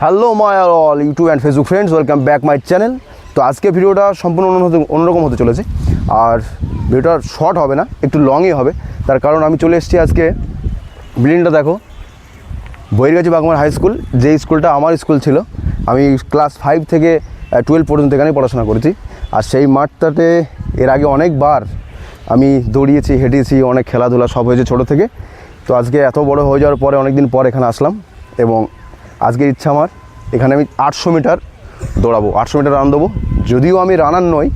Hello my all YouTube and Facebook friends, welcome back my channel. তো আজকে ভিডিওটা সম্পূর্ণ অন্যরকম হতে চলেছে, আর ভিডিওটা শর্ট হবে না, একটু লংই হবে। তার কারণ আমি চলে এসেছি আজকে বিল্ডিংটা দেখো, বৈরগাছি বাগমার হাই স্কুল, যে স্কুলটা আমার স্কুল ছিল। আমি ক্লাস 5 থেকে 12 পর্যন্ত এখানেই পড়াশোনা করেছি। আর সেই মাঠটাতে এর আগে অনেকবার আমি দৌড়িয়েছি, হেঁটেছি, অনেক খেলাধুলা সব হয়েছে ছোটো থেকে। তো আজকে এত বড় হয়ে যাওয়ার পরে অনেক দিন পর এখানে আসলাম, এবং আজকের ইচ্ছা আমার এখানে আমি 800 মিটার দৌড়াবো, 800 মিটার রান দেবো। যদিও আমি রানার নই,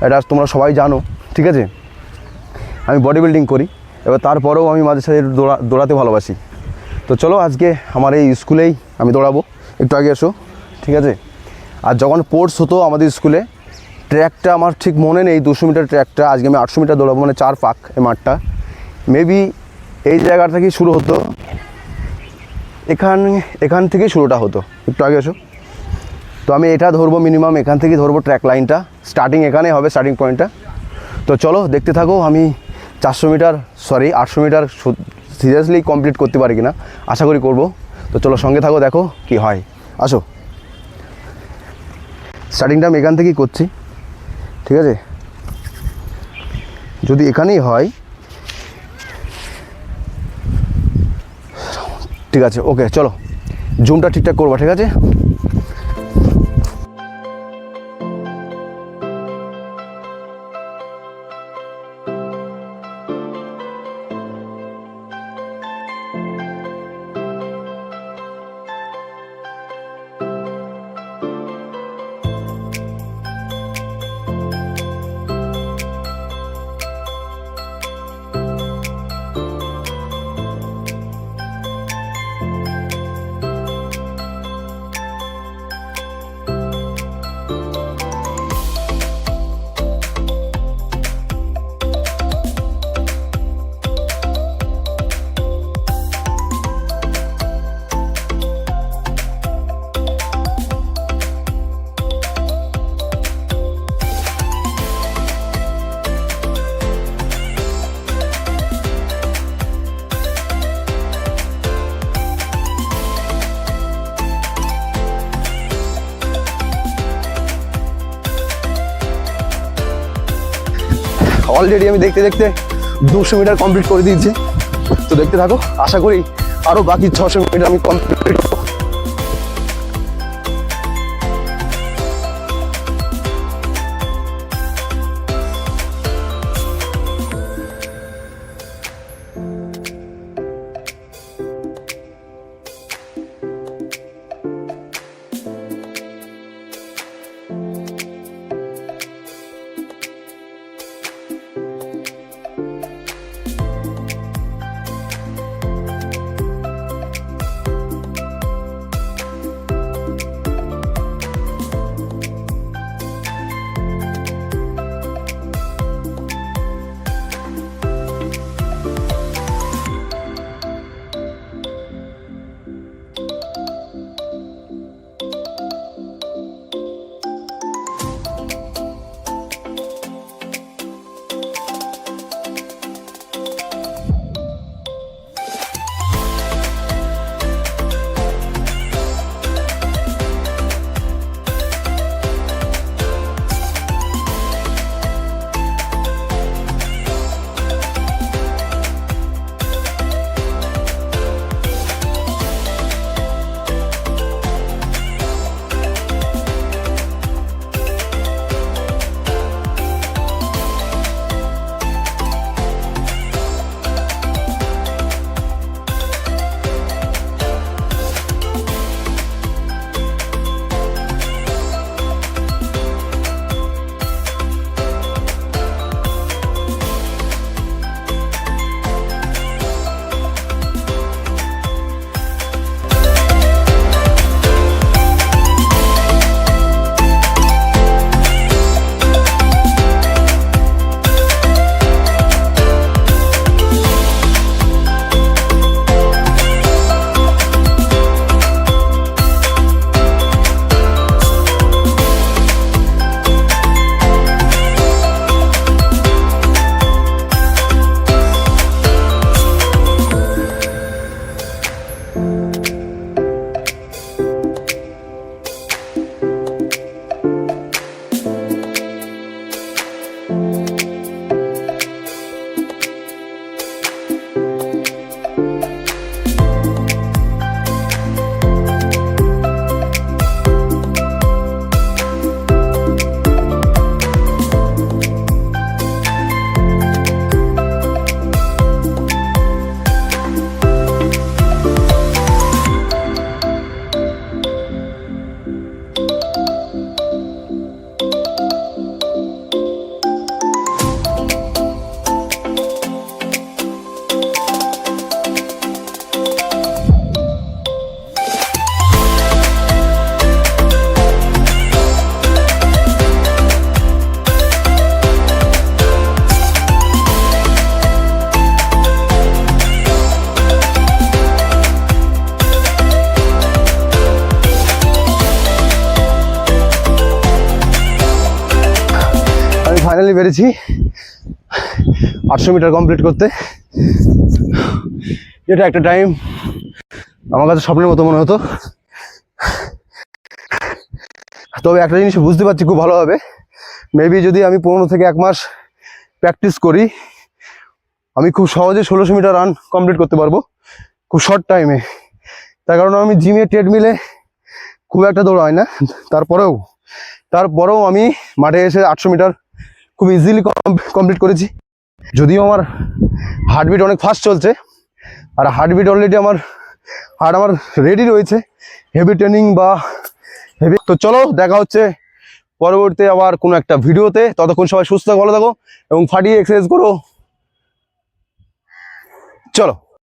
এটা তোমরা সবাই জানো, ঠিক আছে। আমি বডি বিল্ডিং করি, এবার তারপরেও আমি মাঝে সাঝে দৌড়াতে ভালোবাসি। তো চলো আজকে আমার এই স্কুলেই আমি দৌড়াবো। একটু আগে এসো, ঠিক আছে। আর যখন স্পোর্টস হতো আমাদের স্কুলে, ট্র্যাকটা আমার ঠিক মনে নেই, 200 মিটার ট্র্যাকটা, আজকে আমি 800 মিটার দৌড়াবো, মানে 4 পাক এই মাঠটা। মেবি এই জায়গা থেকেই শুরু হতো, এখান থেকেই শুরুটা হতো। একটু আগে এসো। তো আমি এটা ধরবো, মিনিমাম এখান থেকেই ধরবো ট্র্যাক লাইনটা, স্টার্টিং এখানে হবে, স্টার্টিং পয়েন্টটা। তো চলো দেখতে থাকো, আমি 800 মিটার সিরিয়াসলি কমপ্লিট করতে পারি কিনা, আশা করি করব। তো চলো সঙ্গে থাকো, দেখো কি হয়, আসো। স্টার্টিংটা আমি এখান থেকেই করছি, ঠিক আছে। যদি এখানেই হয় ঠিক আছে, ওকে। চলো জুমটা ঠিকঠাক করবা, ঠিক আছে। অলরেডি আমি দেখতে দেখতে 200 মিটার কমপ্লিট করে দিয়েছি। তো দেখতে থাকো, আশা করি আরও বাকি 600 মিটার আমি কমপ্লিট করব। ফাইনালি পেরেছি 800 মিটার কমপ্লিট করতে, যেটা একটা টাইম আমার কাছে স্বপ্নের মতো মনে হতো। তবে একটা জিনিস বুঝতে পারছি খুব ভালোভাবে, মেবি যদি আমি 15 থেকে 1 মাস প্র্যাকটিস করি, আমি খুব সহজে 1600 মিটার রান কমপ্লিট করতে পারবো খুব শর্ট টাইমে। তার কারণ আমি জিমে ট্রেডমিলে খুব একটা দৌড়াই না, তারপরেও আমি মাঠে এসে 800 মিটার খুব ইজিলি কমপ্লিট করেছি। যদিও আমার হার্টবিট অনেক ফাস্ট চলছে, আর হার্টবিট অলরেডি আমার রেডি রয়েছে হেভি ট্রেনিং বা হেভি। তো চলো দেখা হচ্ছে পরবর্তী আবার কোনো একটা ভিডিওতে। ততক্ষণ সবাই সুস্থ থাকো, ভালো থাকো এবং ফাটিয়ে এক্সারসাইজ করো। চলো।